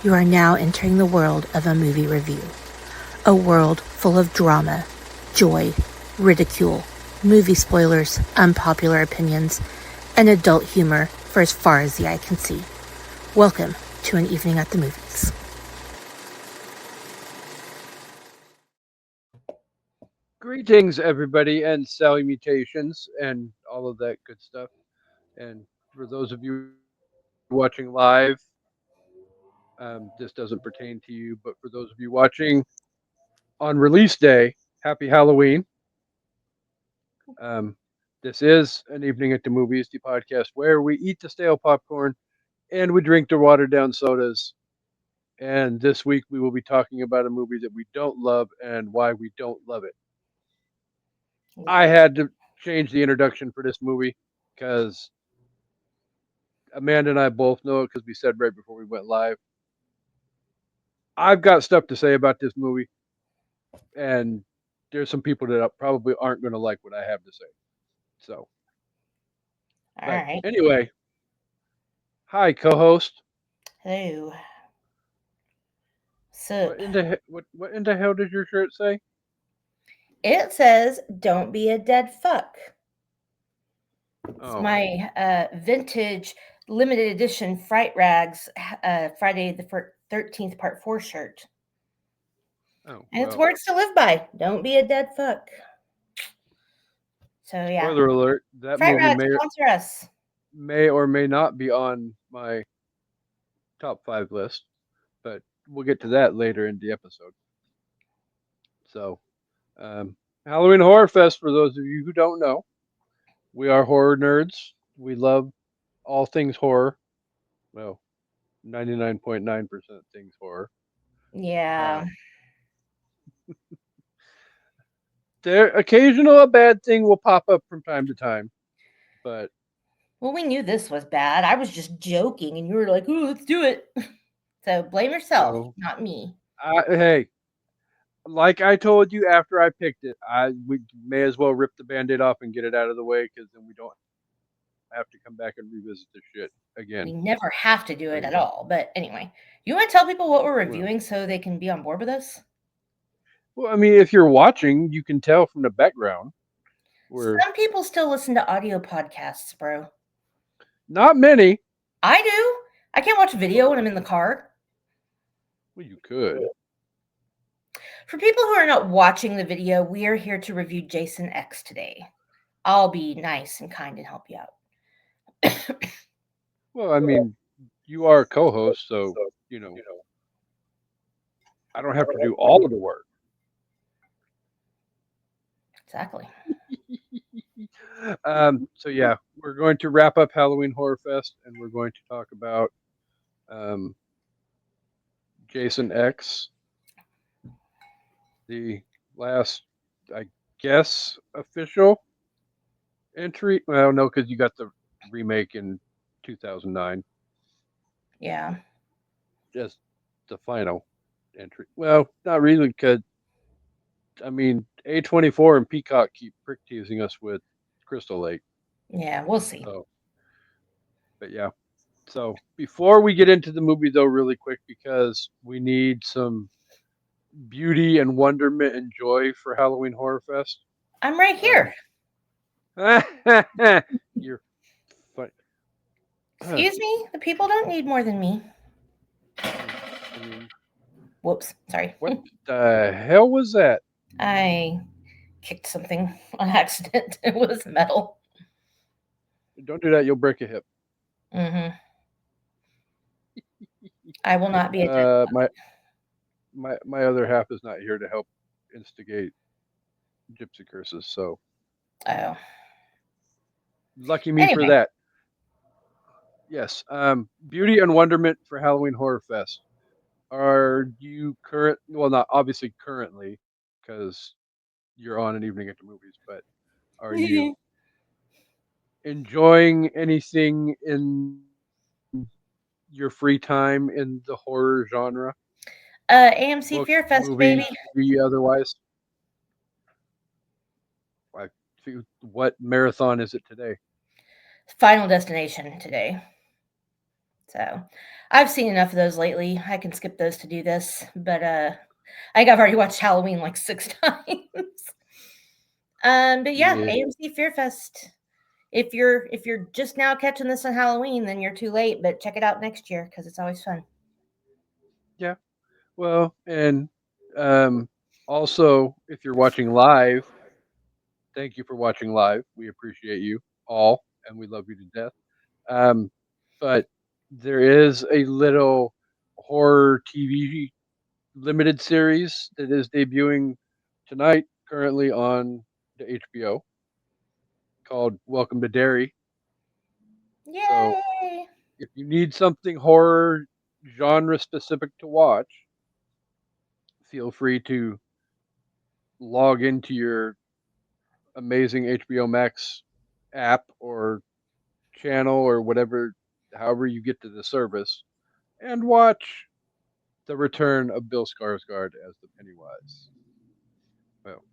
You are now entering the world of a movie review. A world full of drama, joy, ridicule, movie spoilers, unpopular opinions, and adult humor for as far as the eye can see. Welcome to An Evening at the Movies. Greetings, everybody, and salutations, and all of that good stuff. And for those of you watching live, this doesn't pertain to you, but for those of you watching on release day, happy Halloween. Um, this is an evening at the movies, the podcast where we eat the stale popcorn and we drink the watered down sodas. And this week we will be talking about a movie that we don't love and why we don't love it. I had to change the introduction for this movie because Amanda and I both know it because we said right before we went live. I've got stuff to say about this movie, and there's some people that probably aren't going to like what I have to say. So, All but right. anyway, hi, co-host. Hello. So What in the hell did your shirt say? it says, "Don't be a dead fuck." It's Oh, my vintage limited edition Fright Rags Friday the 13th Part 4 shirt. oh And it's well. words to live by. Don't be a dead fuck. So, yeah. Spoiler alert: that Fright movie Rags, sponsor us. may or may not be on my top five list, but we'll get to that later in the episode. So, um, Halloween Horror Fest, for those of you who don't know, we are horror nerds. We love all things horror. Well, 99.9% things horror. Yeah. Uh, there, occasional a bad thing will pop up from time to time, but Well, we knew this was bad. I was just joking, and you were like, "Oh, let's do it." So blame yourself, well, not me. hey, like I told you after I picked it, we may as well rip the band-aid off and get it out of the way because then we don't have to come back and revisit the shit again. We never have to do So it yeah, at all. But anyway, you want to tell people what we're well, reviewing so they can be on board with us? well, I mean, if you're watching, you can tell from the background. We're Some people still listen to audio podcasts, bro. not many. I do. I can't watch video when I'm in the car. Well, you could. For people who are not watching the video, we are here to review Jason X today. I'll be nice and kind and help you out. Well, I mean, you are a co-host, so you know I don't have to do all of the work. Exactly. So yeah, we're going to wrap up Halloween Horror Fest, and we're going to talk about um, Jason X, the last, I guess, official entry. Well, no, because you got the remake in 2009 Yeah. as the final entry. Well, not really, because I mean, A24 and Peacock keep prick teasing us with Crystal Lake. Yeah, we'll see. So, but yeah. So before we get into the movie, though, really quick, because we need some beauty and wonderment and joy for Halloween Horror Fest. I'm right Um, here. you're fun. Excuse me? The people don't need more than me. I mean, Whoops. Sorry. what the hell was that? I kicked something on accident. It was metal. Don't do that. You'll break a hip. Hmm. I will not be a dead. Uh, my my other half is not here to help instigate gypsy curses. So Oh. lucky me for Anyway, that. Yes. Beauty and wonderment for Halloween Horror Fest. Are you current? Well, not obviously currently, because you're on an evening at the movies. But are you enjoying anything in your free time in the horror genre? AMC Book, Fear Fest, movie, baby. TV, otherwise. I what marathon is it today? Final destination today. So I've seen enough of those lately. I can skip those to do this. But I think I've already watched Halloween like 6 times. But yeah, Yeah, AMC Fear Fest. If you're just now catching this on Halloween, then you're too late. But check it out next year because it's always fun. yeah. Well, and um, also, if you're watching live, thank you for watching live. We appreciate you all, and we love you to death. Um, but there is a little horror TV limited series that is debuting tonight, currently on the HBO, called Welcome to Derry. So Yay! if you need something horror genre specific to watch, feel free to log into your amazing HBO Max app or channel or whatever, however you get to the service, and watch the return of Bill Skarsgård as the Pennywise. Well,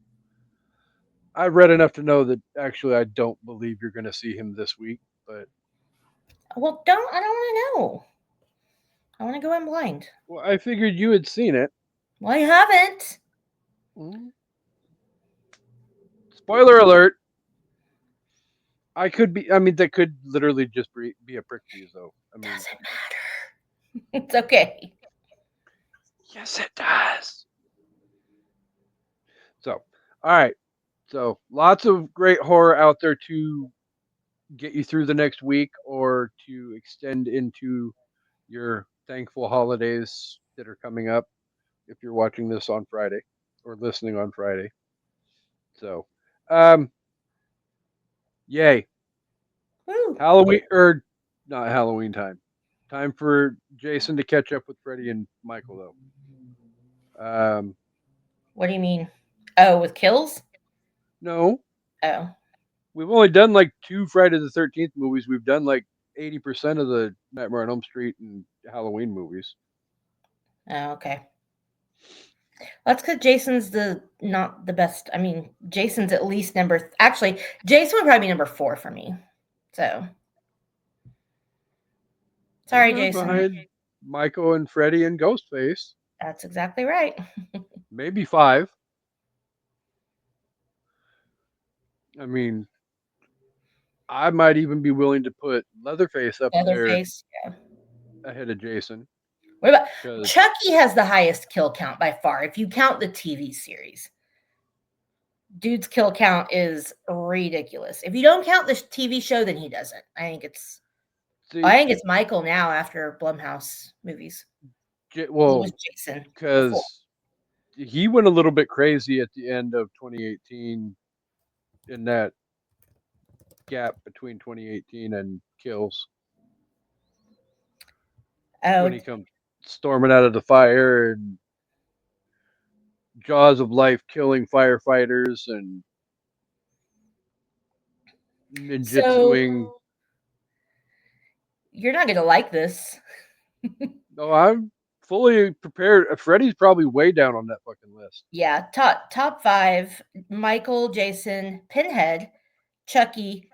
I've read enough to know that actually I don't believe you're going to see him this week, but Well, I don't want to know. I want to go in blind. well, I figured you had seen it. Well, I haven't. Mm, spoiler alert. I could be. I mean, that could literally just be a prick tease, though. I mean, Doesn't matter. It's okay. yes, it does. So, all right. So, lots of great horror out there to get you through the next week or to extend into your thankful holidays that are coming up if you're watching this on Friday or listening on Friday. So, um, yay. Woo. Halloween, or not Halloween time. Time for Jason to catch up with Freddy and Michael, though. What do you mean? Oh, with kills? No, Oh. we've only done like two Friday the 13th movies. We've done like 80% of the Nightmare on Elm Street and Halloween movies. Oh, okay. That's because Jason's the not the best. I mean, Jason's at least actually, Jason would probably be number 4 for me. So sorry, Jason. Behind Michael and Freddy and Ghostface. That's exactly right. Maybe five. I mean, I might even be willing to put Leatherface up there Leatherface. Yeah. ahead of Jason What about because Chucky has the highest kill count by far, if you count the TV series. Dude's kill count is ridiculous. If you don't count the TV show, then he doesn't. I see, think it's Michael now after Blumhouse movies. He was well, Jason before. because he went a little bit crazy at the end of 2018 in that gap between 2018 and Kills when Oh, he comes storming out of the fire and jaws of life killing firefighters and so ninjutsuing. you're not gonna like this. No, I'm fully prepared. Freddy's probably way down on that fucking list. Yeah, top 5: Michael, Jason, Pinhead, Chucky,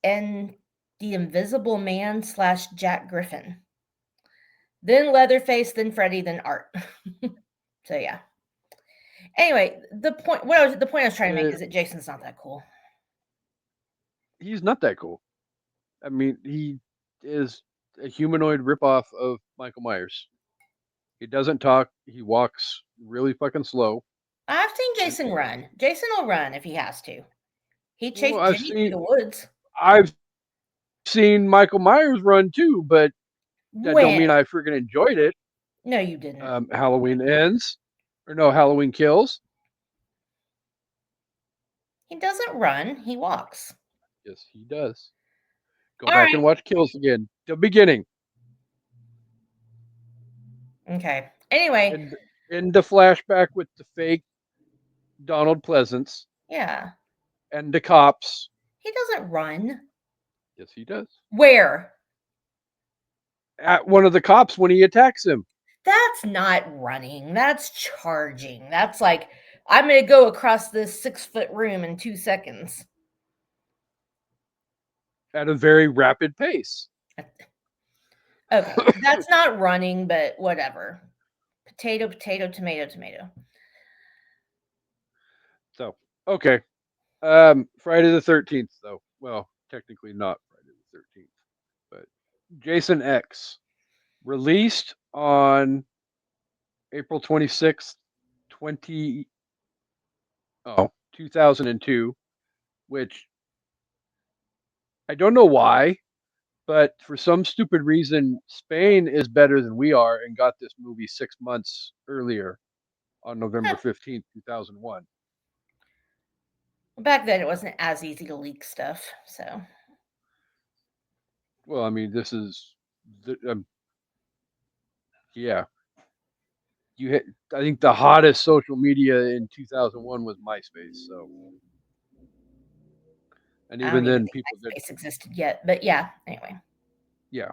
and the Invisible Man slash Jack Griffin. Then Leatherface, then Freddy, then Art. So yeah. Anyway, the point I was trying to make Uh, is that Jason's not that cool. he's not that cool. I mean, he is a humanoid ripoff of Michael Myers. He doesn't talk. He walks really fucking slow. I've seen And, Jason run. Jason will run if he has to. He well, chased Jimmy through the woods. I've seen Michael Myers run too, but that don't When? mean I freaking enjoyed it. No, you didn't. Halloween ends, or no, Halloween kills. He doesn't run. He walks. Yes, he does. Go All back right. and watch kills again. The beginning Okay. Anyway, and in the flashback with the fake Donald Pleasance yeah. and the cops. He doesn't run. Yes, he does. Where? At one of the cops when he attacks him. That's not running. That's charging. That's like, I'm going to go across this 6-foot room in 2 seconds. At a very rapid pace. Okay, that's not running, but whatever. Potato, potato, tomato, tomato. So, okay. Friday the 13th, though. Well, technically not Friday the 13th, but Jason X released on April 26th, 20, oh, 2002, which I don't know why, but for some stupid reason, Spain is better than we are and got this movie 6 months earlier on Huh. November 15th, 2001. Back then, it wasn't as easy to leak stuff, so Well, I mean, this is, yeah. You hit, I think the hottest social media in 2001 was MySpace. So, and I even don't even then, think people did, MySpace existed yet. But yeah, anyway. yeah.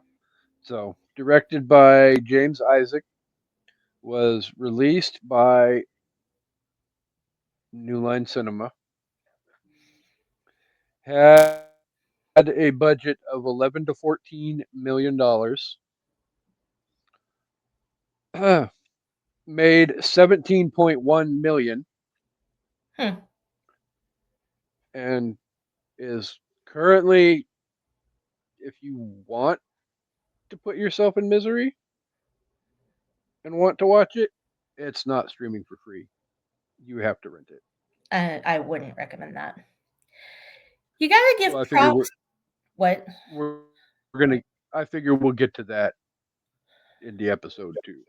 So, directed by James Isaac, was released by New Line Cinema, had a budget of 11 to 14 million dollars, made 17.1 million, Hmm. and is currently, if you want to put yourself in misery and want to watch it, it's not streaming for free. You have to rent it. I wouldn't recommend that. You gotta Well, give I figure props. What? we're gonna. I figure we'll get to that in the episode too.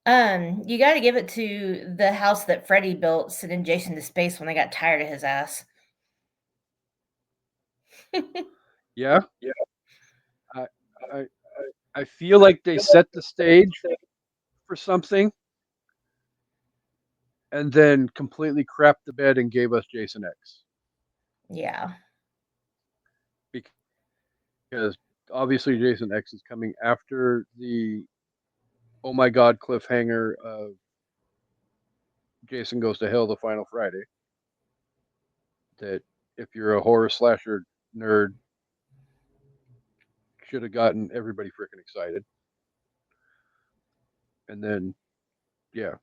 You gotta give it to the house that Freddie built, sending Jason to space when they got tired of his ass. Yeah, I, I, I feel like they set the stage for something and then completely crapped the bed and gave us Jason X Yeah. because obviously Jason X is coming after the oh my god cliffhanger of Jason Goes to Hell the Final Friday. That if you're a horror slasher nerd, should have gotten everybody freaking excited. And then, yeah,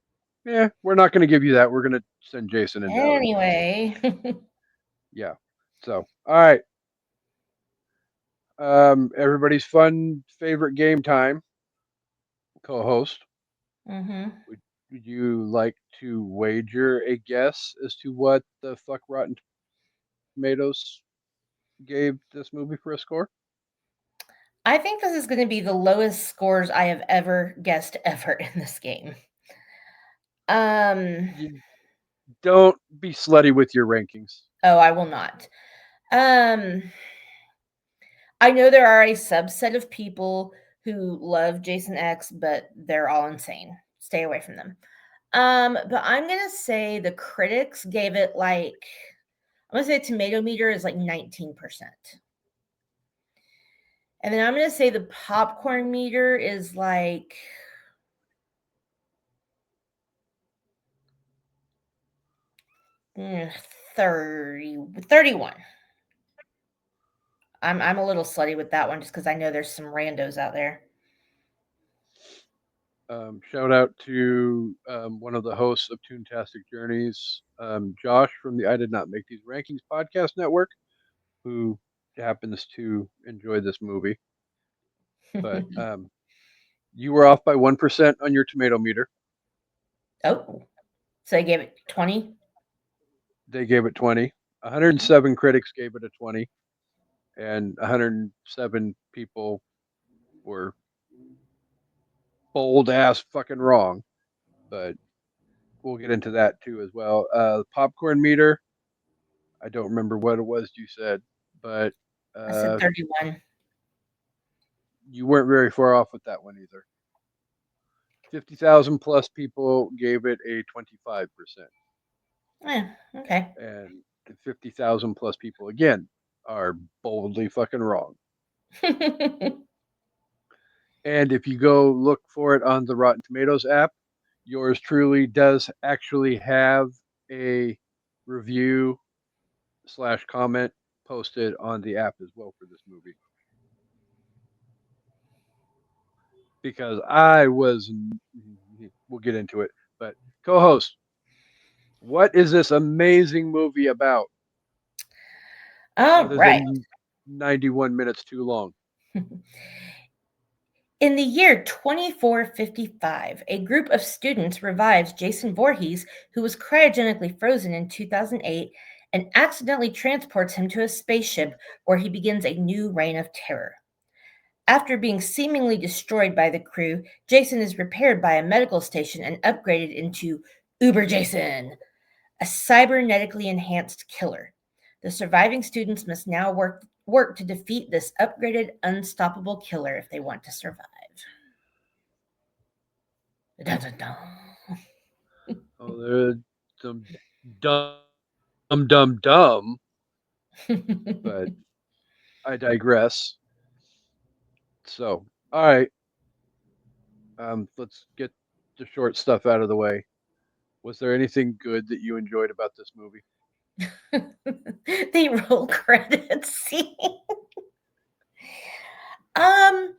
yeah, we're not going to give you that. We're going to send Jason into outer space. Anyway. Yeah. So, all right. Everybody's fun favorite game time co-host. Mhm. Would you like to wager a guess as to what the fuck Rotten Tomatoes gave this movie for a score? I think this is gonna be the lowest scores I have ever guessed ever in this game. Um, You don't be slutty with your rankings. oh, I will not. Um, I know there are a subset of people who love Jason X, but they're all insane. Stay away from them. But I'm gonna say the critics gave it like I'm gonna say tomato meter is like 19%. And then I'm gonna say the popcorn meter is like 30, 31. I'm a little slutty with that one just because I know there's some randos out there. Shout out to one of the hosts of Toontastic Journeys, Josh from the I Did Not Make These Rankings podcast network, who happens to enjoy this movie. But you were off by 1% on your tomato meter. Oh, so they gave it 20. They gave it 20. 107 critics gave it a 20, and 107 people were bold ass fucking wrong. But we'll get into that too as well. Popcorn meter, I don't remember what it was you said, but I said uh, 31. you weren't very far off with that one either. 50,000 plus people gave it a 25%. Okay. And the 50,000 plus people, again, are boldly fucking wrong. And if you go look for it on the Rotten Tomatoes app, yours truly does actually have a review slash comment posted on the app as well for this movie. because I was. We'll get into it, but co-host, what is this amazing movie about? All Other right. than 91 minutes too long. In the year 2455, a group of students revives Jason Voorhees, who was cryogenically frozen in 2008, and accidentally transports him to a spaceship where he begins a new reign of terror. After being seemingly destroyed by the crew, Jason is repaired by a medical station and upgraded into Uber Jason, a cybernetically enhanced killer. The surviving students must now work to defeat this upgraded, unstoppable killer if they want to survive. Dun, dun, dun. Oh, there's some dumb, dumb, but I digress. So, all right, let's get the short stuff out of the way. Was there anything good that you enjoyed about this movie? The roll credits scene. Um,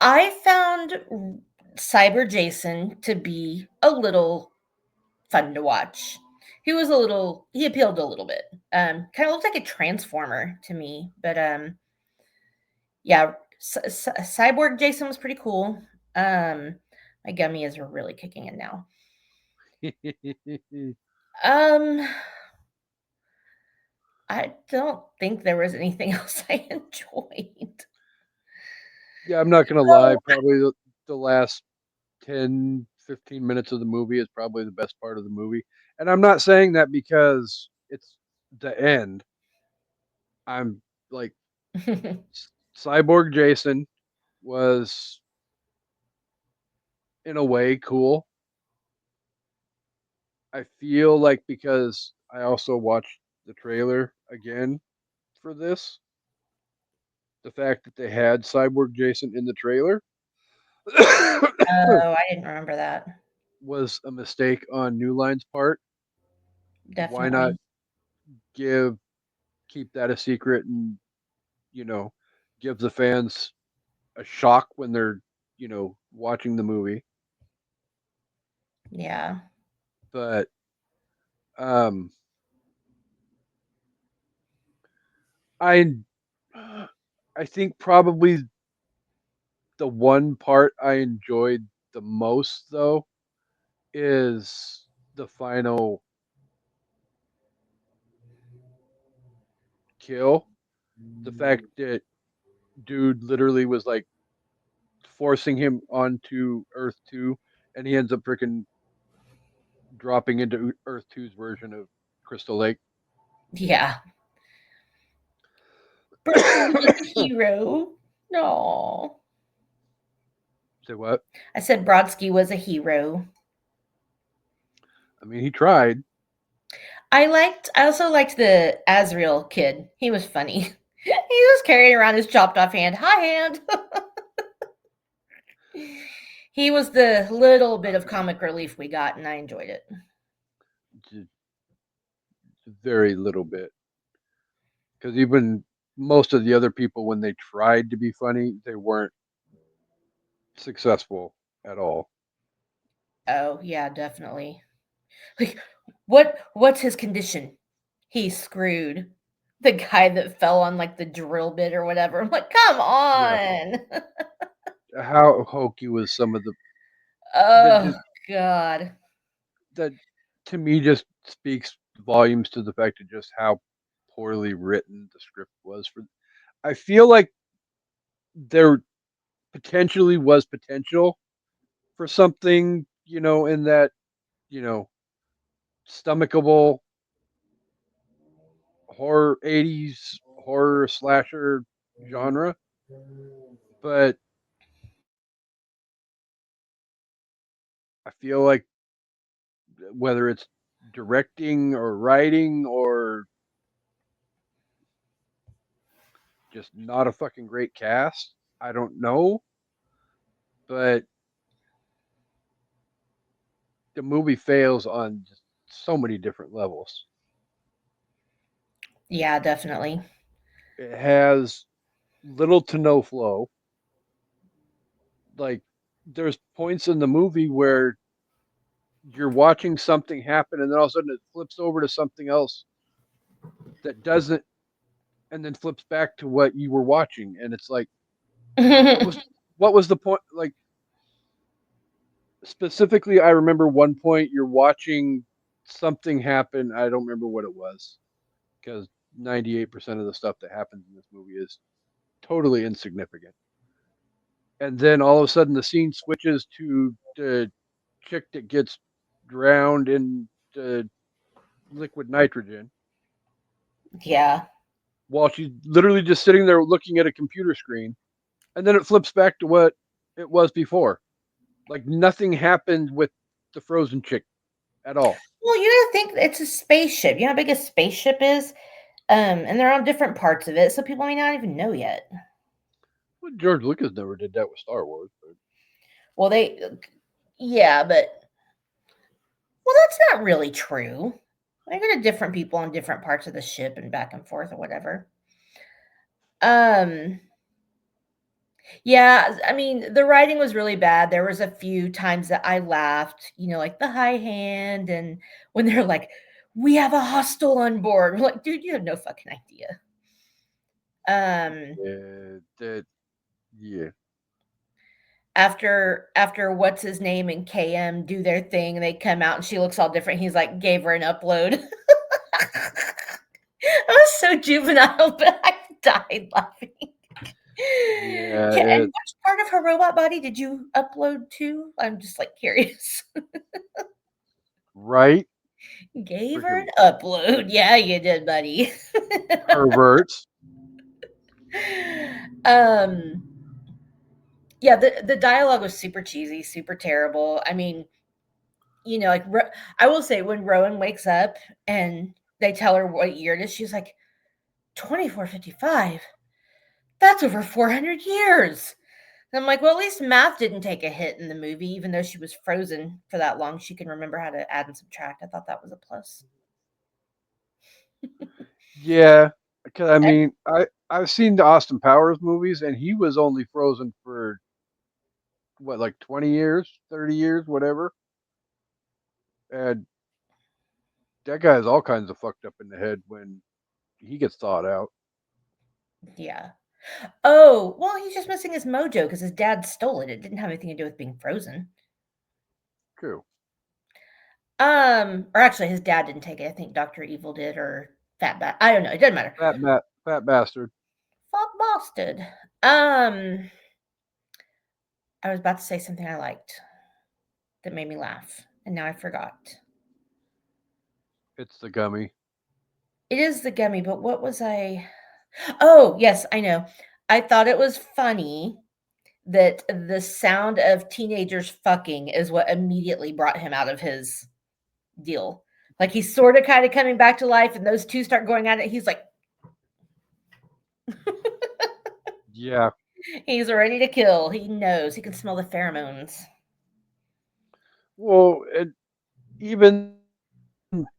I found Cyber Jason to be a little fun to watch. He appealed a little bit. Kind of looked like a transformer to me, but yeah, Cyborg Jason was pretty cool. Um, my gummies are really kicking in now. Um, I don't think there was anything else I enjoyed. Yeah, I'm not gonna lie. Oh, Probably the last 10, 15 minutes of the movie is probably the best part of the movie. And I'm not saying that because it's the end. I'm like Cyborg Jason was in a way cool. I feel like because I also watched the trailer again for this, the fact that they had Cyborg Jason in the trailer oh, I didn't remember that. was a mistake on New Line's part. Why not Definitely. give keep that a secret and you know give the fans a shock when they're watching the movie? Yeah. But um, I I think probably the one part I enjoyed the most though is the final kill. The fact that dude literally was like forcing him onto Earth 2 and he ends up freaking dropping into Earth 2's version of Crystal Lake. Yeah. Brodsky was a hero. No. Say what? I said Brodsky was a hero. I mean, he tried. I also liked the Azrael kid. He was funny. He was carrying around his chopped off hand. Hi, hand. He was the little bit of comic relief we got, and I enjoyed it. Very little bit. Because even most of the other people, when they tried to be funny, they weren't successful at all. Oh, yeah, definitely. Like, what's his condition? He's screwed. The guy that fell on like the drill bit or whatever. I'm like, come Yeah. on. How hokey was some of Oh the God. that to me just speaks volumes to the fact of just how poorly written the script was for. I feel like there potentially was potential for something, in that, you know, stomachable horror 80s horror slasher genre, but I feel like whether it's directing or writing or just not a fucking great cast, I don't know, but the movie fails on just so many different levels. Yeah, definitely. It has little to no flow. Like there's points in the movie where you're watching something happen, and then all of a sudden it flips over to something else that doesn't, and then flips back to what you were watching, and it's like, what was what was the point? Like specifically, I remember one point you're watching something happen. I don't remember what it was because 98% of the stuff that happens in this movie is totally insignificant. And then all of a sudden, the scene switches to the chick that gets drowned in the liquid nitrogen Yeah. while she's literally just sitting there looking at a computer screen. And then it flips back to what it was before. Like nothing happened with the frozen chick at all. Well, you gotta think it's a spaceship. You know how big a spaceship is? And they're on different parts of it, so people may not even know yet. Well, George Lucas never did that with Star Wars. But Well, yeah, but that's not really true. They're gonna different people on different parts of the ship and back and forth or whatever. Um, yeah, I mean, the writing was really bad. There was a few times that I laughed, like the high hand and when they're like, "We have a hostile on board." We're like, dude, you have no fucking idea. Um, yeah, that yeah, after what's his name and KM do their thing, they come out and she looks all different. He's like, gave her an upload. I was so juvenile, but I died laughing. yeah, Yeah, and which part of her robot body did you upload to? I'm just like curious. right. Gave her an Freaking upload. Yeah, you did, buddy. perverts. um, yeah, the dialogue was super cheesy, super terrible. I mean, like I will say when Rowan wakes up and they tell her what year it is, she's like 2455. That's over 400 years. And I'm like, well, at least math didn't take a hit in the movie, even though she was frozen for that long. She can remember how to add and subtract. I thought that was a plus. Yeah, because I And mean, I've seen the Austin Powers movies, and he was only frozen for what, like 20 years, 30 years, whatever. And that guy's all kinds of fucked up in the head when he gets thawed out. yeah. Oh, well, he's just missing his mojo because his dad stole it. It didn't have anything to do with being frozen. True. Or actually, his dad didn't take it. I think Doctor Evil did, or Fat Bat. I don't know. It doesn't matter. Fat bastard. Fuck Boston. Um, I was about to say something I liked that made me laugh, and now I forgot. It's the gummy. It is the gummy, but what was I? Oh, yes, I know. I thought it was funny that the sound of teenagers fucking is what immediately brought him out of his deal. Like he's sort of kind of coming back to life, and those two start going at it. He's like, Yeah. he's ready to kill. He knows he can smell the pheromones. Well, and even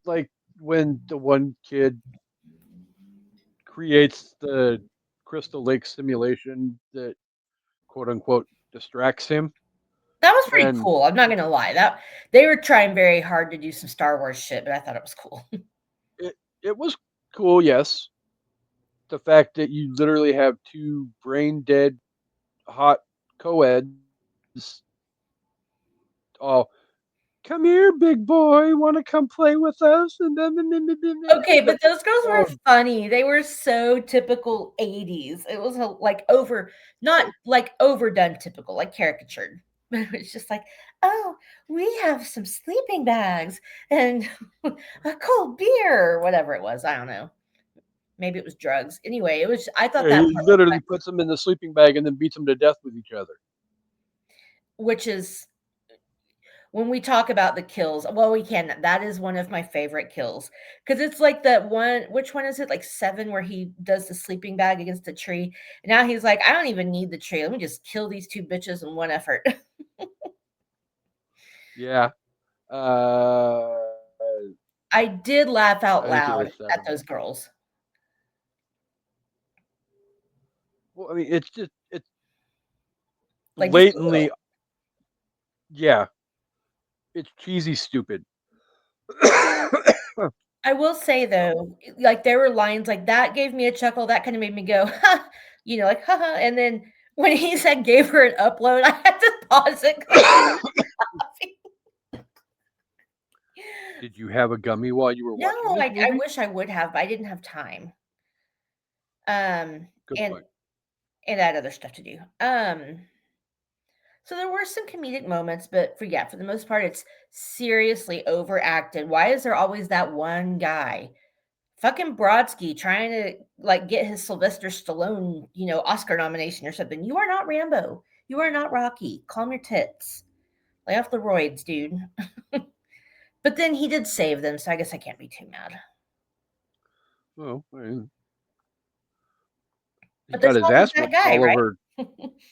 like when the one kid creates the Crystal Lake simulation that quote unquote distracts him, That was pretty and cool. I'm not gonna lie. That they were trying very hard to do some Star Wars shit, but I thought it was cool. it it was cool. Yes, the fact that you literally have two brain dead hot co-eds all, come here, big boy, want to come play with us? And Okay, but those girls were oh, funny. They were so typical 80s. It was like not like overdone typical, like caricatured. But it was just like, oh, we have some sleeping bags and a cold beer or whatever it was. I don't know. Maybe it was drugs. Anyway, I thought yeah, that he part was literally puts them in the sleeping bag and then beats them to death with each other. which is when we talk about the kills, well, we can. That is one of my favorite kills because it's like that one. Which one is it? Like seven, where he does the sleeping bag against a tree. And now he's like, I don't even need the tree. Let me just kill these two bitches in one effort. Yeah. Uh, I did laugh out I think it loud was at seven. those girls. Well, I mean, it's Like just a blatantly little. Yeah, it's cheesy, stupid. I will say So though, like there were lines like that gave me a chuckle. That kind of made me go, ha, like haha. And then when he said gave her an upload, I had to pause it because I couldn't stop laughing. did you have a gummy while you were No, watching this I movie? wish I would have, but I didn't have time. Um, Good and point. I had other stuff to do. So there were some comedic moments, but for the most part, it's seriously overacted. Why is there always that one guy? Fucking Brodsky trying to like get his Sylvester Stallone, Oscar nomination or something. You are not Rambo. You are not Rocky. Calm your tits. Lay off the roids, dude. But then he did save them, so I guess I can't be too mad. Well, I mean, he But got there's his always ass that whooped guy, all right? over.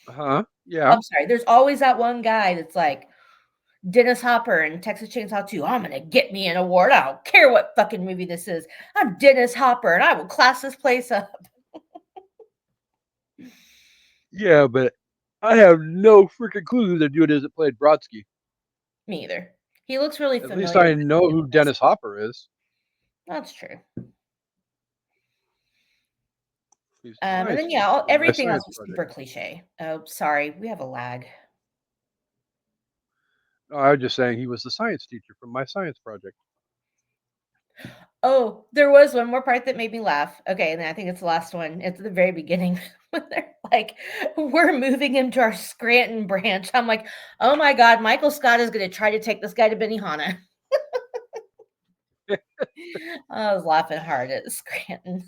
Huh? Yeah. I'm sorry. There's always that one guy that's like Dennis Hopper in Texas Chainsaw 2. I'm gonna get me an award. I don't care what fucking movie this is. I'm Dennis Hopper, and I will class this place up. Yeah, but I have no freaking clue who the dude is that played Brodsky. Me either. He looks really At least familiar, I but know who Dennis Hopper is. that's true. He's the And science then yeah, teacher from my everything else science was project. super cliche. Oh, sorry, we have a lag. No, I was just saying he was the science teacher from my science project. Oh, there was one more part that made me laugh. Okay, and I think it's the last one. It's at the very beginning when they're like, "We're moving him to our Scranton branch." I'm like, "Oh my god, Michael Scott is going to try to take this guy to Benihana." I was laughing hard at Scranton.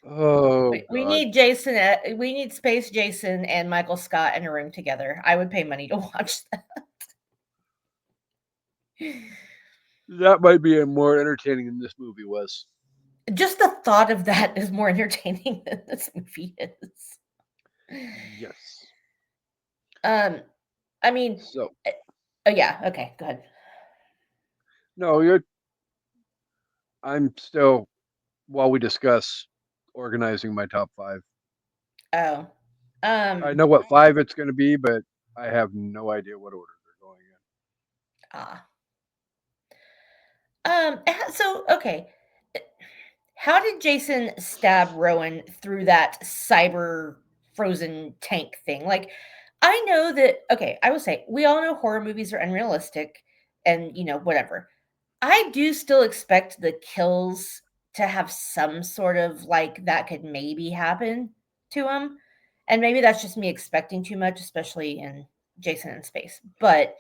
Oh We God. need Jason. We need Space Jason and Michael Scott in a room together. I would pay money to watch that. That might be more entertaining than this movie was. Just the thought of that is more entertaining than this movie is. Yes. Um, I mean, So eh, oh yeah, okay, go ahead. no, you're. I'm still while we discuss organizing my top five. Oh, I know what five it's going to be, but I have no idea what order they're going in. ah, so okay, how did Jason stab Rowan through that cyber frozen tank thing? Like, I know that. Okay, I will say we all know horror movies are unrealistic, and whatever. I do still expect the kills to have some sort of like that could maybe happen to him. And maybe that's just me expecting too much, especially in Jason in Space. But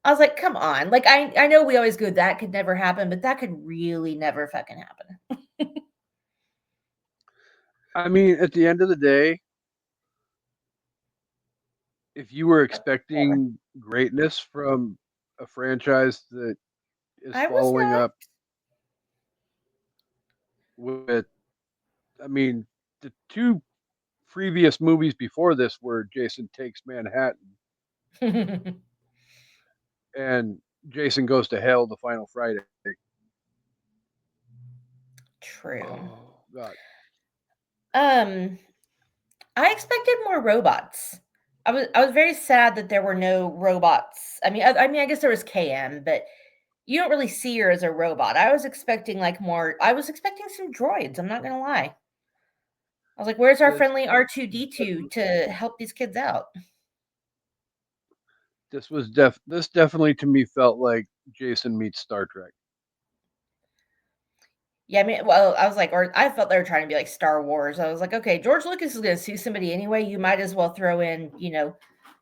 I was like, come on. Like I know we always go that could never happen, but that could really never fucking happen. I mean, at the end of the day, if you were Whatever. expecting greatness from a franchise that is I was following not. up with, I mean, the two previous movies before this were Jason Takes Manhattan and Jason Goes to Hell the Final Friday. True. Oh God. Um I expected more robots. I was very sad that there were no robots. I mean, I guess there was KM, but you don't really see her as a robot. I was expecting like more. I was expecting some droids. I'm not gonna lie. I was like, "Where's our This friendly R2D2 to help these kids out?" this definitely to me felt like Jason meets Star Trek. Yeah, I mean, well, I was like, or I felt they were trying to be like Star Wars. I was like, okay, George Lucas is gonna sue somebody anyway. You might as well throw in,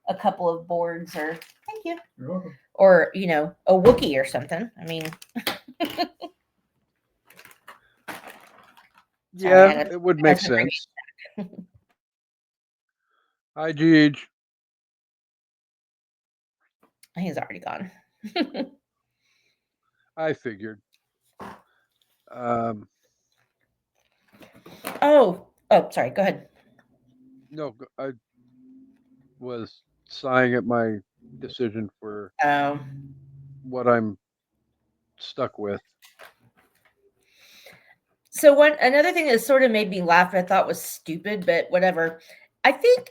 a couple of boards or thank you, You're welcome. or a Wookiee or something. I mean, sorry, I Yeah, had it would I make had to bring sense. Hi, Gigi. He's already gone. I figured. Um, Oh, sorry. Go ahead. no, I was sighing at my decision for Oh, what I'm stuck with. so one another thing that sort of made me laugh, I thought was stupid, but whatever. I think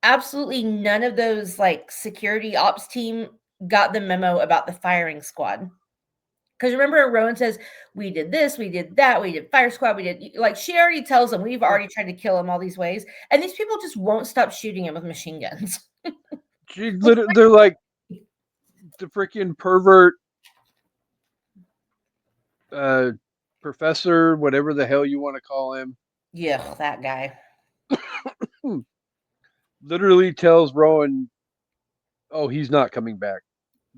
absolutely none of those like security ops team got the memo about the firing squad. Because remember, Rowan says, we did this, we did that, we did fire squad, we did like she already tells them we've Yeah. already tried to kill him all these ways, and these people just won't stop shooting him with machine guns. They're like the freaking pervert uh, professor, whatever the hell you want to call him. Yeah, that guy. Literally tells Rowan, "Oh, he's not coming back.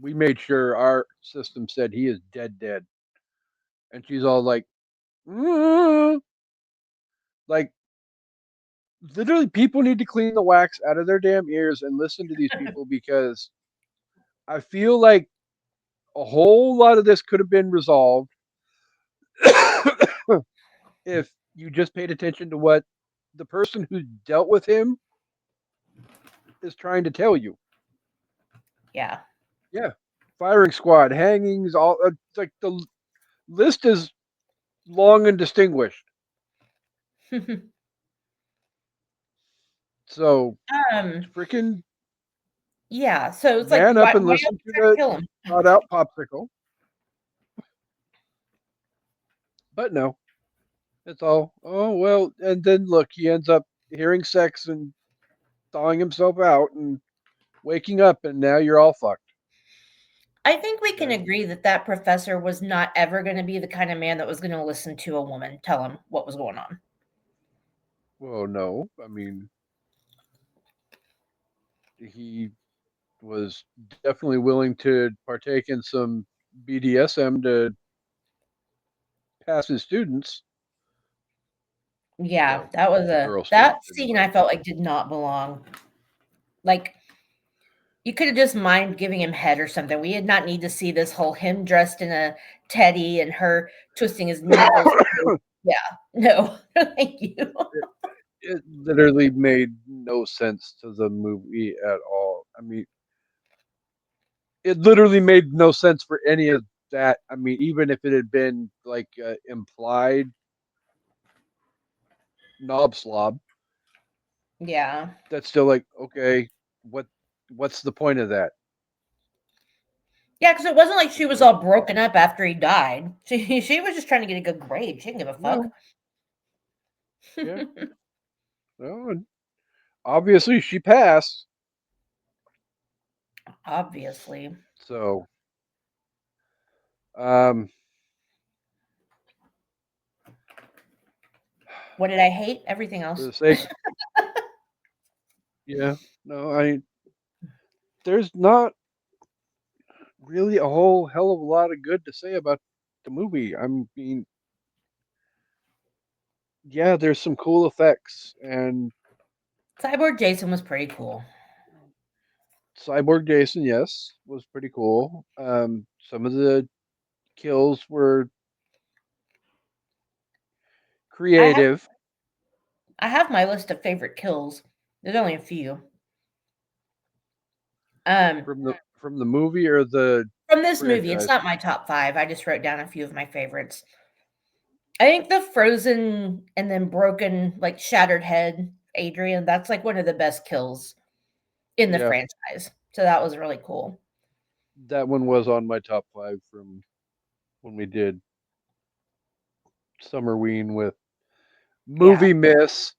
We made sure our system said he is dead, dead." And she's all like, "Mm." Like literally, people need to clean the wax out of their damn ears and listen to these people because I feel like a whole lot of this could have been resolved if you just paid attention to what the person who dealt with him is trying to tell you. Yeah. Yeah, firing squad, hangings, all it's like the list is long and distinguished. So um, freaking yeah. So it's like, man up and why are listen you to trying to the kill him? thought out popsicle. But no, it's all oh well. And then look, he ends up hearing sex and thawing himself out and waking up, and now you're all fucked. I think we can Okay. agree that that professor was not ever going to be the kind of man that was going to listen to a woman tell him what was going on. Well, no, I mean he was definitely willing to partake in some BDSM to pass his students, Yeah, well, that was the a girl that students scene anyway. I felt like did not belong. Like you could have just mind giving him head or something. We did not need to see this whole him dressed in a teddy and her twisting his nipples. Yeah, no, thank you. it, it literally made no sense to the movie at all. I mean, it literally made no sense for any of that. I mean, even if it had been like implied knob slob, Yeah, that's still like okay. What what's the point of that? yeah, because it wasn't like she It's was like all broken up after he died. She was just trying to get a good grade. She didn't give a fuck. well, yeah, well, and obviously she passed. Obviously. So, um, What did I hate? Everything for else. the sake, yeah, no, I there's not really a whole hell of a lot of good to say about the movie. I mean, yeah, there's some cool effects, and Cyborg Jason was pretty cool. Cyborg Jason, yes, was pretty cool. Some of the kills were I have creative I have my list of favorite kills. There's only a few. Um, from the movie or the from this movie, it's franchise. not my top 5. I just wrote down a few of my favorites. I think the frozen and then broken, like shattered head Adrian, that's like one of the best kills in the Yeah, franchise. So that was really cool. that one was on my top five from when we did Summerween with Yeah. Movie Miss.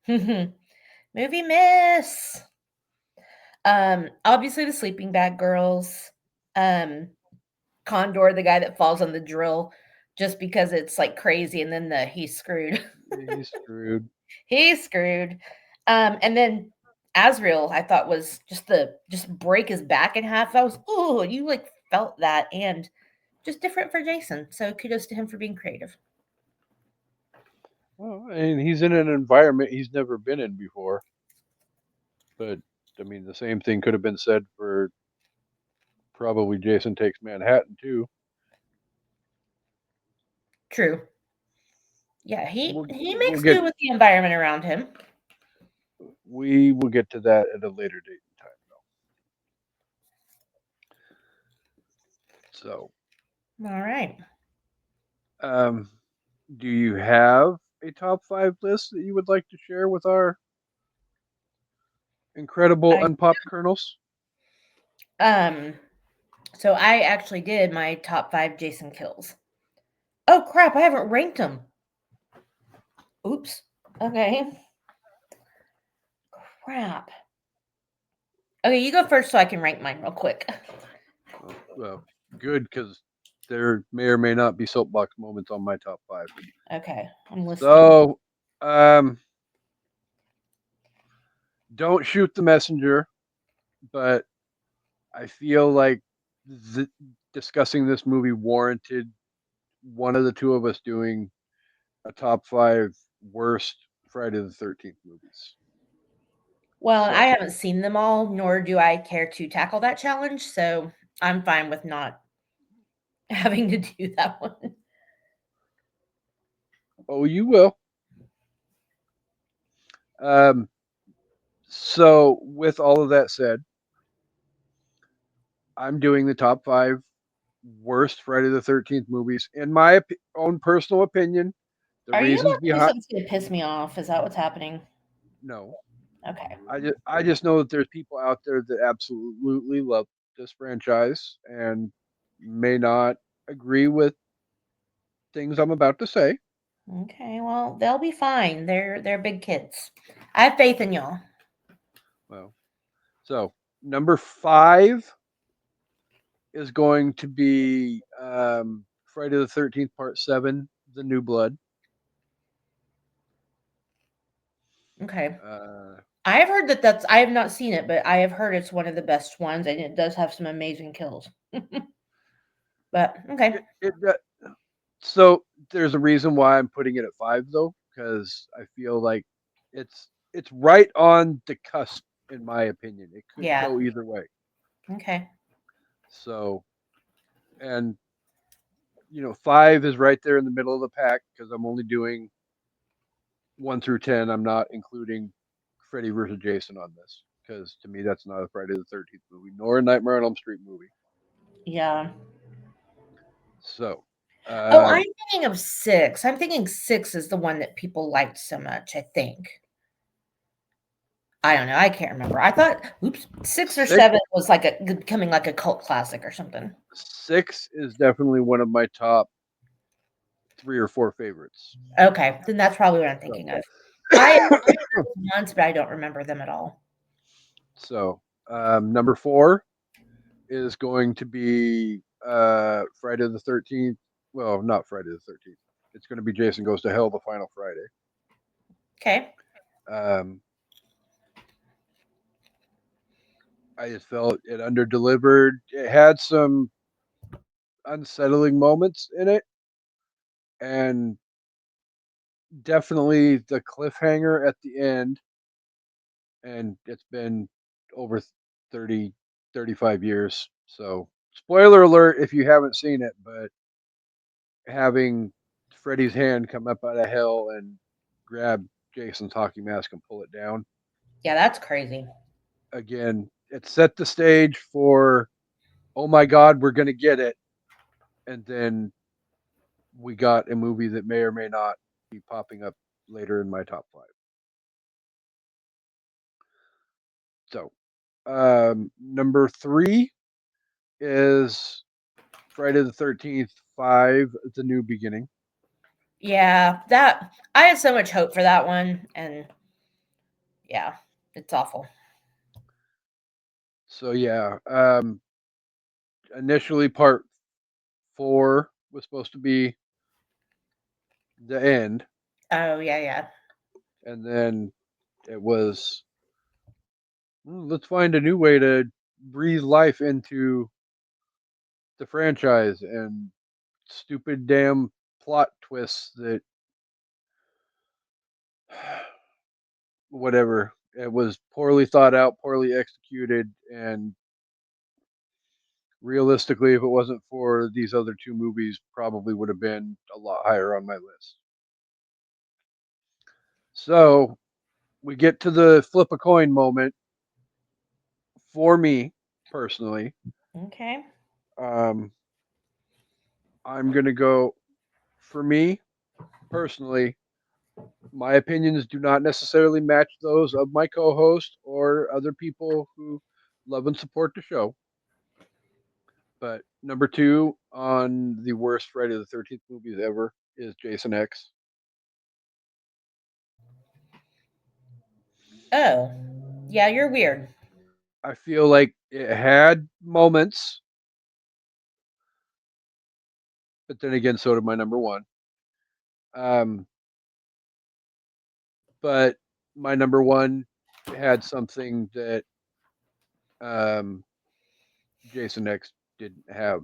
Movie miss. Obviously the sleeping bag girls. Um, Condor, the guy that falls on the drill just because it's like crazy, and then he's screwed. He's screwed. He's screwed. And then Azrael, I thought was just break his back in half. That was oh, you like felt that and just different for Jason. So kudos to him for being creative. Well, and he's in an environment he's never been in before. But I mean, the same thing could have been said for probably Jason Takes Manhattan too. True. Yeah, he We'll makes get do with the environment around him. we will get to that at a later date and time. So, All right. um, do you have a top five list that you would like to share with our Incredible I unpopped kernels. um so I actually did my top 5 Jason kills. Oh crap, I haven't ranked them. Oops. Okay. Crap. Okay, you go first so I can rank mine real quick. Well, good because there may or may not be soapbox moments on my top five. Okay, I'm listening. So, um, don't shoot the messenger, but I feel like th- discussing this movie warranted one of the two of us doing a top five worst Friday the 13th movies. Well, I So, haven't seen them all, nor do I care to tackle that challenge, so I'm fine with not having to do that one. oh, you will. Um, so, with all of that said, I'm doing the top five worst Friday the 13th movies. In my own personal opinion, the Are you reasons about to do behind. something that's gonna piss me off? Is that what's happening? No, Okay. I just know that there's people out there that absolutely love this franchise and may not agree with things I'm about to say. Okay, well, they'll be fine. They're big kids. I have faith in y'all. Well, so number five is going to be Friday the 13th Part 7, The New Blood. Okay. Uh, I have heard that I have not seen it, but I have heard it's one of the best ones and it does have some amazing kills. But okay. so there's a reason why I'm putting it at five though, because I feel like it's right on the cusp, in my opinion. It could Yeah. go either way. Okay. So, and five is right there in the middle of the pack because I'm only doing 1 through 10. I'm not including Freddy versus Jason on this because to me that's not a Friday the 13th movie nor a Nightmare on Elm Street movie. Yeah. So, Oh, I'm um, thinking of 6. I'm thinking 6 is the one that people liked so much, I think. I don't know. I can't remember. I thought, oops, 6 or six 7 was like becoming like a cult classic or something. six is definitely one of my top three or four favorites. Okay, then that's probably what I'm So, thinking of. I once, but I don't remember them at all. so number four is going to be Friday the 13th. Well, not Friday the 13th. It's going to be Jason Goes to Hell, the final Friday. Okay. Um, I just felt it under delivered. It had some unsettling moments in it, and definitely the cliffhanger at the end. And it's been over 30, 35 years. So, spoiler alert if you haven't seen it, but having Freddy's hand come up out of hell and grab Jason's hockey mask and pull it down Yeah, that's crazy. again, it set the stage for, oh my God, we're going to get it. And then we got a movie that may or may not be popping up later in my top five. So, number three is Friday the 13th, 5, The New Beginning. Yeah, that I had so much hope for that one, and yeah, it's awful. So, yeah, initially part 4 was supposed to be the end, Oh yeah, yeah, and then it was, let's find a new way to breathe life into the franchise and stupid damn plot twists that whatever. It was poorly thought out, poorly executed, and realistically, if it wasn't for these other two movies, probably would have been a lot higher on my list. So we get to the flip a coin moment for me personally. okay, Um, I'm gonna go for me personally. My opinions do not necessarily match those of my co-host or or other people who love and support the show. But number two on the worst Friday the 13th movies ever is Jason X. Oh, yeah, you're weird. I feel like it had moments, but then again, so did my number one. Um, but my number one had something that um, Jason X didn't have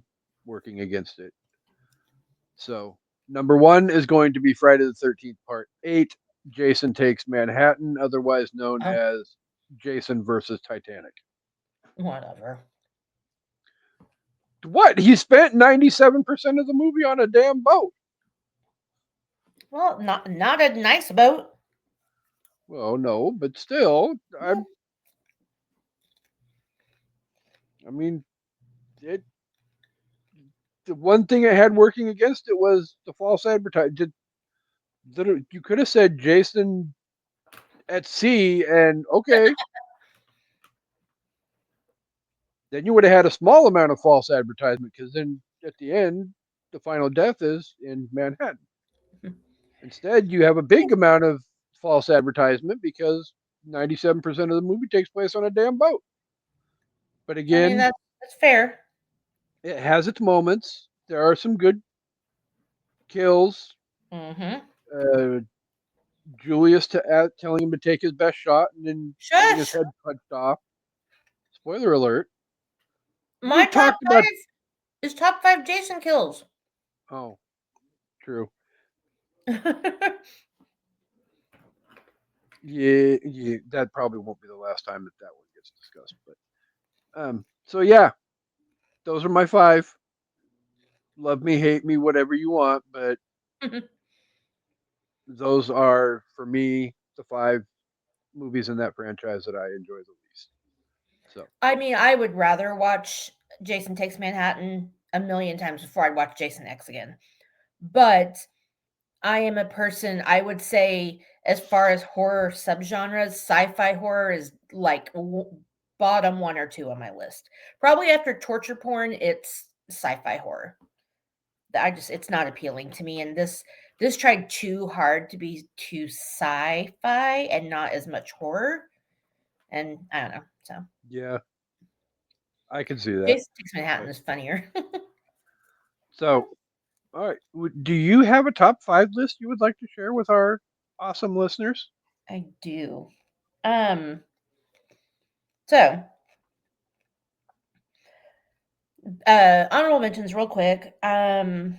working against it. So number one is going to be Friday the 13th Part 8. Jason Takes Manhattan, otherwise known Oh, as Jason versus Titanic. whatever. What? He spent 97% of the movie on a damn boat. Well, not a nice boat. Well, no, but still, I mean, it. The one thing it had working against it was the false advertising. You could have said Jason at sea, and okay, then you would have had a small amount of false advertisement because then at the end, the final death is in Manhattan. Instead, you have a big amount of false advertisement because 97% of the movie takes place on a damn boat. But I mean, again, that's fair. it has its moments. There are some good kills. Mm-hmm. Uh, Julius telling him to take his best shot and then getting his Shush. head punched off. Spoiler alert. My We've top talked about. five is top five Jason kills. Oh, true. Yeah, yeah, that probably won't be the last time that that one gets discussed. But so yeah, those are my five. Love me, hate me, whatever you want, but those are for me the five movies in that franchise that I enjoy the least. So I mean, I would rather watch Jason Takes Manhattan a million times before I'd watch Jason X again. But I am a person, I would say, as far as horror subgenres, sci-fi horror is like bottom one or two on my list. Probably after torture porn, it's sci-fi horror. It's not appealing to me. And this tried too hard to be too sci-fi and not as much horror. And I don't know. So yeah, I can see that. Jason Takes Manhattan But is funnier. so all right, do you have a top five list you would like to share with our awesome listeners? I do. Um, so honorable mentions real quick. Kevin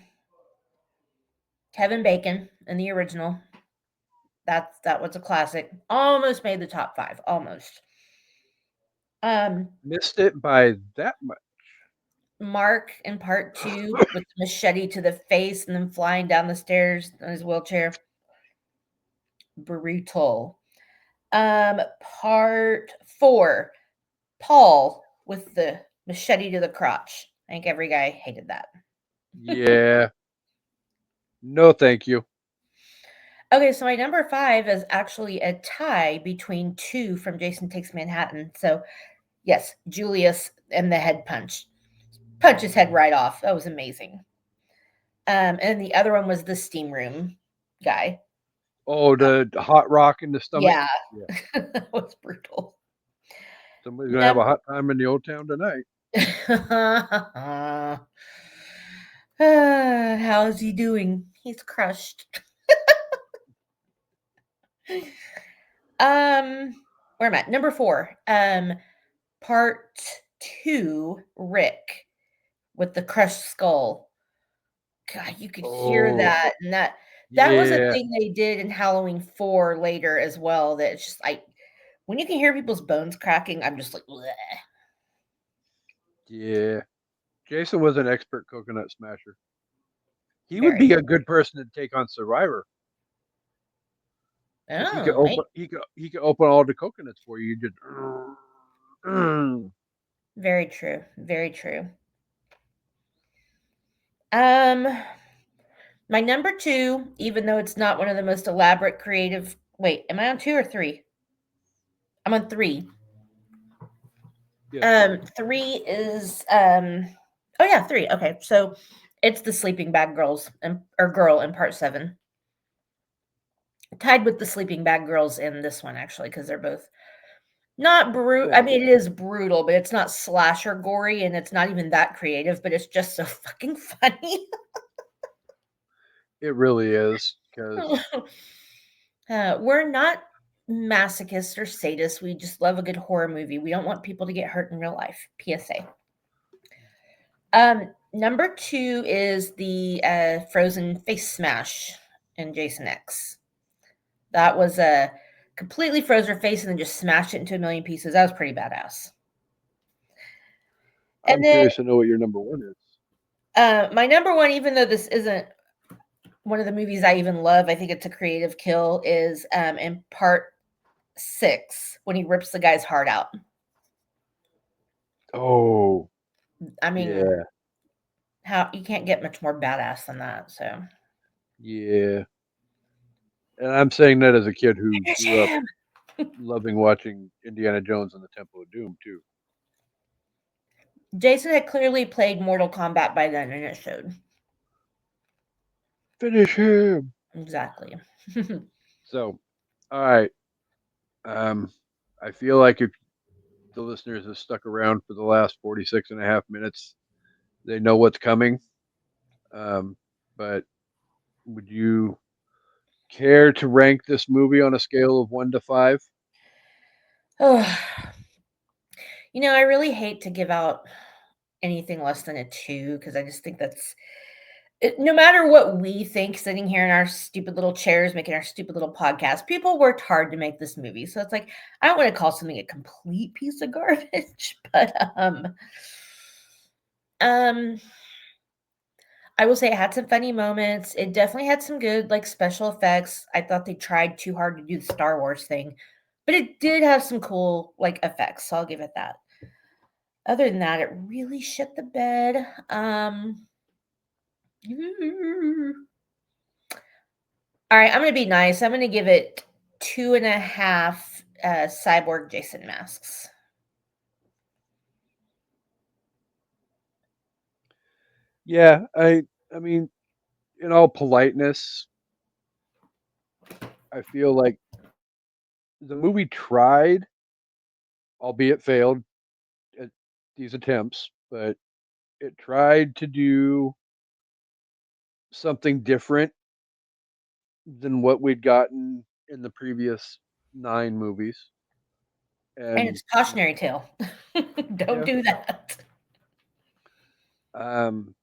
Bacon in the original. That was a classic. Almost made the top five. Almost. Um, Missed it by that much. Mark in part two with the machete to the face and then flying down the stairs in his wheelchair. Brutal. Part four, Paul with the machete to the crotch. I think every guy hated that. Yeah, no, thank you. Okay, so my number five is actually a tie between two from Jason Takes Manhattan. So, yes, Julius and the head punch. Punch his head right off. That was amazing. And the other one was the steam room guy. Oh, the hot rock in the stomach. Yeah, Yeah, that was brutal. somebody's gonna have Num- a hot time in the old town tonight. How's he doing? He's crushed. Um, where am I? Number four. Part two, Rick with the crushed skull. God, you could hear Oh, that, and that was a yeah, thing they did in Halloween 4 later as well, that it's just like when you can hear people's bones cracking, I'm just like, "Bleh." yeah. Jason was an expert coconut smasher. He would be Very. a good person to take on Survivor because he could Oh, open he could open all the coconuts for you. You just very true, very true. Um, my number 2, even though it's not one of the most elaborate creative wait, am I on 2 or 3? I'm on 3. Yes. Three is oh yeah, three. Okay, so it's the sleeping bag girls and or girl in part seven. Tied with the sleeping bag girls in this one actually, because they're both not brutal. I Well, mean, it is brutal, but it's not slasher gory, and it's not even that creative. But it's just so fucking funny. it really is because We're not masochists or sadists. We just love a good horror movie. We don't want people to get hurt in real life. PSA. Number two is the Frozen face smash in Jason X. That was a completely froze her face and then just smashed it into a million pieces. That was pretty badass. I'm And then curious to know what your number one is. my number one, even though this isn't one of the movies I even love, I think it's a creative kill, is in part six when he rips the guy's heart out. Oh, I mean, yeah, how you can't get much more badass than that. So yeah. And I'm saying that as a kid who finish grew up him. loving watching Indiana Jones and the Temple of Doom too. Jason had clearly played Mortal Kombat by then, and it showed. Finish him. Exactly. So, all right. Um, I feel like if the listeners have stuck around for the last 46 and a half minutes, they know what's coming. Um, but would you care to rank this movie on a scale of 1 to 5? Oh, I really hate to give out anything less than a two because I just think that's no matter what we think sitting here in our stupid little chairs making our stupid little podcast, people worked hard to make this movie. So it's like I don't want to call something a complete piece of garbage, but um I will say it had some funny moments. It definitely had some good like special effects. I thought they tried too hard to do the Star Wars thing, but it did have some cool like effects. So I'll give it that. Other than that, it really shit the bed. All right, I'm gonna be nice. I'm gonna give it two and a half cyborg Jason masks. Yeah, I mean, in all politeness, I feel like the movie tried, albeit failed at these attempts, but it tried to do something different than what we'd gotten in the previous 9 movies. And And it's a cautionary tale. Don't yeah, do that. um,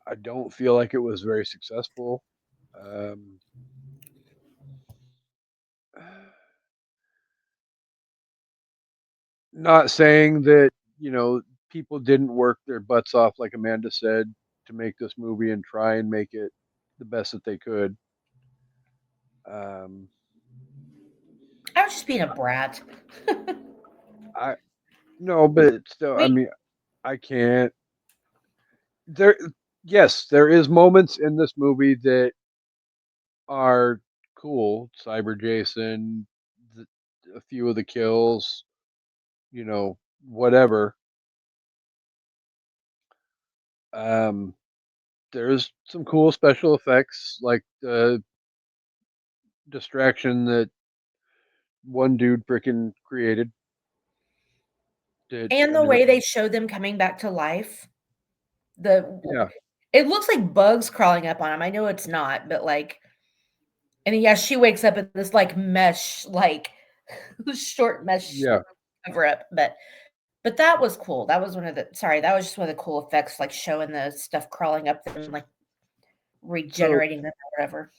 I don't feel like it was very successful. Um, not saying that people didn't work their butts off, like Amanda said, to make this movie and try and make it the best that they could. Um, I was just being a brat. I no, but it's still, I Wait, mean, I can't. There, yes, there is moments in this movie that are cool. Cyber Jason, the, a few of the kills, whatever. Um, there's some cool special effects, like the distraction that one dude freaking created. That and the ended up, way they show them coming back to life. The yeah, It looks like bugs crawling up on him. I know it's not, but like, and then, yeah, she wakes up in this like mesh, like short mesh yeah. cover up. But that was cool. That was one of the sorry, that was just one of the cool effects, like showing the stuff crawling up them, like So regenerating them or whatever.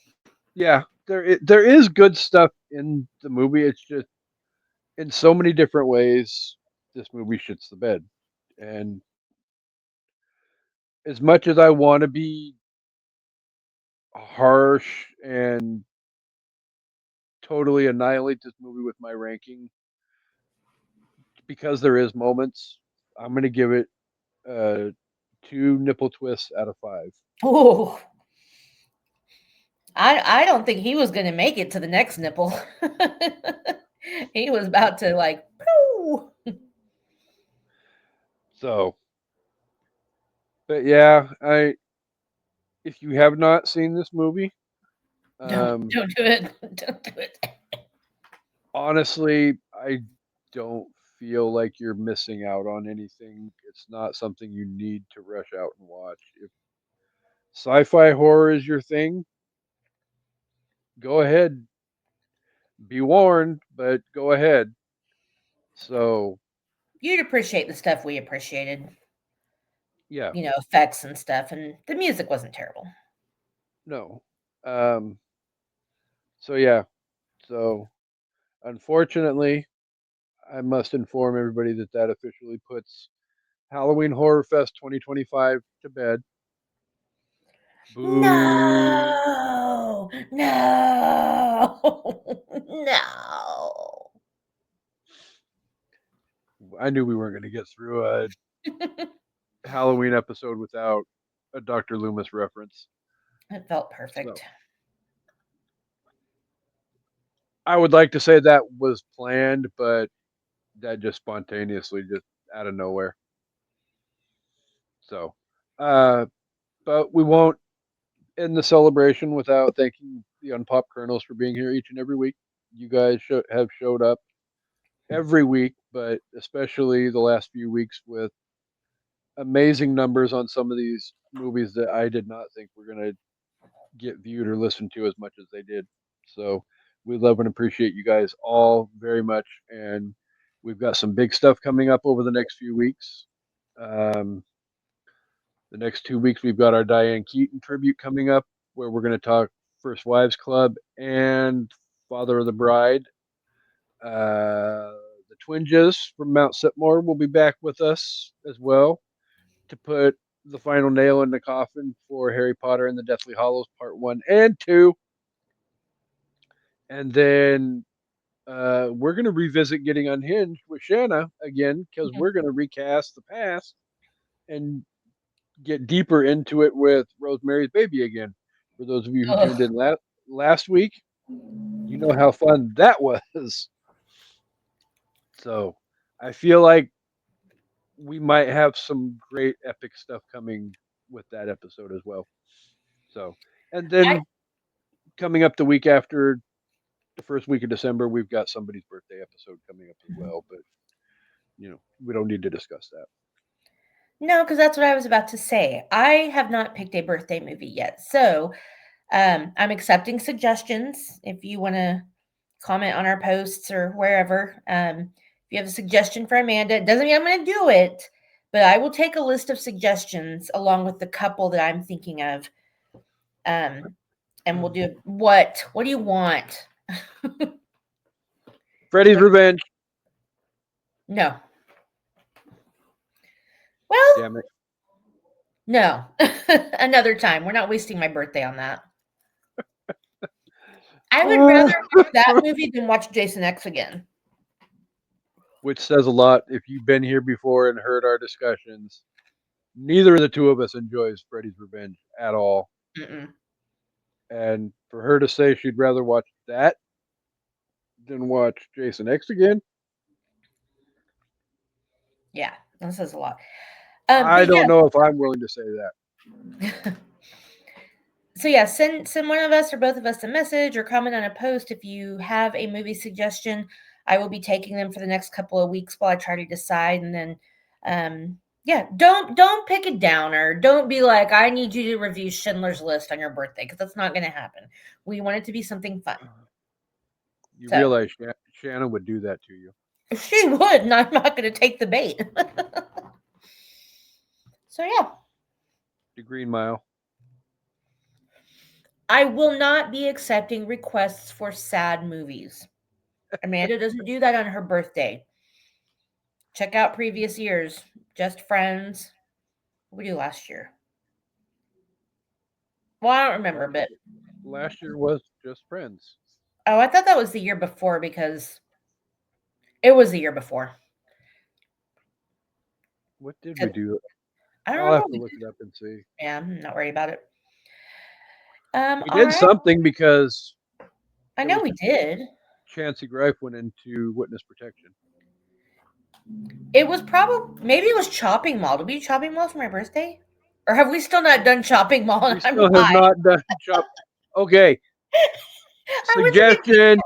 yeah, there is good stuff in the movie. It's just in so many different ways, this movie shits the bed. And as much as I want to be harsh and totally annihilate this movie with my ranking, because there is moments, I'm gonna give it uh, 2 nipple twists out of 5. Oh, I don't think he was gonna make it to the next nipple. He was about to like, pooh. So, but yeah, I if you have not seen this movie, um, Don't do it. Don't do it. honestly, I don't feel like you're missing out on anything. It's not something you need to rush out and watch. If sci-fi horror is your thing, go ahead. Be warned, but go ahead. So, You'd appreciate the stuff we appreciated, yeah, effects and stuff, and the music wasn't terrible. no. Um, so yeah, so unfortunately, I must inform everybody that that officially puts Halloween Horror Fest 2025 to bed. Boo! No, no, no. I knew we weren't going to get through a Halloween episode without a Dr. Loomis reference. It felt So perfect. I would like to say that was planned, but that just spontaneously, just out of nowhere. So, uh, but we won't end the celebration without thanking the Unpop Colonels for being here each and every week. You guys have showed up every week, but especially the last few weeks with amazing numbers on some of these movies that I did not think were going to get viewed or listened to as much as they did. So we love and appreciate you guys all very much. And we've got some big stuff coming up over the next few weeks. Um, the next 2 weeks, we've got our Diane Keaton tribute coming up where we're going to talk First Wives Club and Father of the Bride. The Twinges from Mount Sitmore will be back with us as well to put the final nail in the coffin for Harry Potter and the Deathly Hollows Part 1 and 2. And then we're going to revisit Getting Unhinged with Shanna again because Mhm. we're going to recast the past and get deeper into it with Rosemary's Baby again. For those of you who tuned Ugh. in last week, you know how fun that was. So I feel like we might have some great epic stuff coming with that episode as well. So, and I then coming up the week after the first week of December, we've got somebody's birthday episode coming up as well. But we don't need to discuss that. No, because that's what I was about to say. I have not picked a birthday movie yet, so I'm accepting suggestions. If you want to comment on our posts or wherever, if you have a suggestion for Amanda, it doesn't mean I'm going to do it, but I will take a list of suggestions along with the couple that I'm thinking of, um, and we'll do what? What do you want? Freddy's What? Revenge. No. Well, Damn it. no. Another time. We're not wasting my birthday on that. I would rather watch that movie than watch Jason X again. Which says a lot. If you've been here before and heard our discussions, neither of the two of us enjoys Freddy's Revenge at all. Mm-mm. And for her to say she'd rather watch that than watch Jason X again, Yeah, that says a lot. I But don't know if I'm willing to say that. yeah. So yeah, send one of us or both of us a message or comment on a post if you have a movie suggestion. I will be taking them for the next couple of weeks while I try to decide, and then yeah, don't pick a downer. Don't be like, I need you to review Schindler's List on your birthday, because that's not going to happen. We want it to be something fun. You So realize Shannon would do that to you. she would, and I'm not going to take the bait. So yeah, The Green Mile. I will not be accepting requests for sad movies. Amanda doesn't do that on her birthday. Check out previous years. Just Friends. What did we do last year? Well, I don't remember, Last but last year was Just Friends. oh, I thought that was the year before because it was the year before. What did we 'Cause do? I don't I'll remember have what to we look did. it up and see. Yeah, I'm not worried about it. We All did right. something because I it know was we did. Chancey Greif went into witness protection. It was probably maybe it was Chopping Mall. Did we do Chopping Mall for my birthday? Or have we still not done Shopping Mall and We I'm still have lying? not done chop. Okay, I went to make suggestion,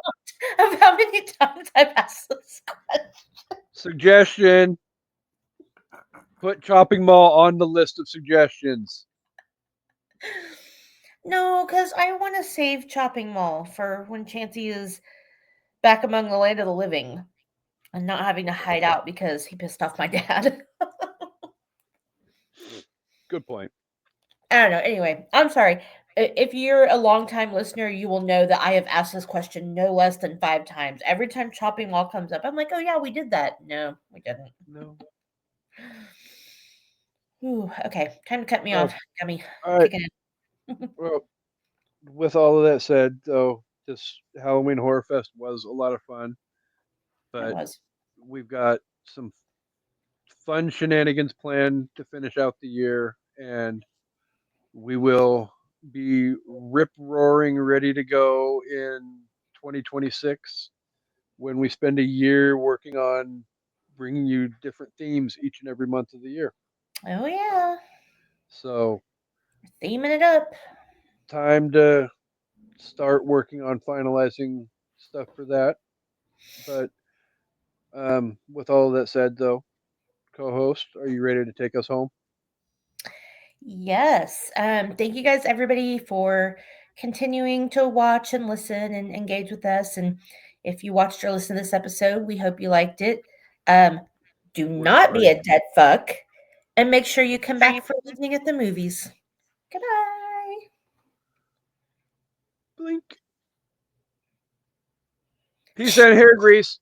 count of how many times I've asked this question. suggestion. Put Chopping Mall on the list of suggestions. No, because I want to save Chopping Mall for when Chansey is back among the land of the living and not having to hide out because he pissed off my dad. Good point. I don't know. Anyway, I'm sorry. If you're a longtime listener, you will know that I have asked this question no less than 5 times. Every time Chopping Mall comes up, I'm like, oh, yeah, we did that. No, we didn't. No. Ooh, okay. Time to cut me Oh, off. Got me all right. kicking in. Well, with all of that said, though, this Halloween Horror Fest was a lot of fun, It but was. we've got some fun shenanigans planned to finish out the year, and we will be rip roaring ready to go in 2026 when we spend a year working on bringing you different themes each and every month of the year. Oh, yeah. So, Theming it up. time to start working on finalizing stuff for that. But with all of that said, though, co-host, are you ready to take us home? Yes. Thank you guys, everybody, for continuing to watch and listen and engage with us. And if you watched or listened to this episode, we hope you liked it. Um, do We're not be sorry. a dead fuck. And make sure you come back for evening at the movies. Goodbye. Blink. Peace and hair grease.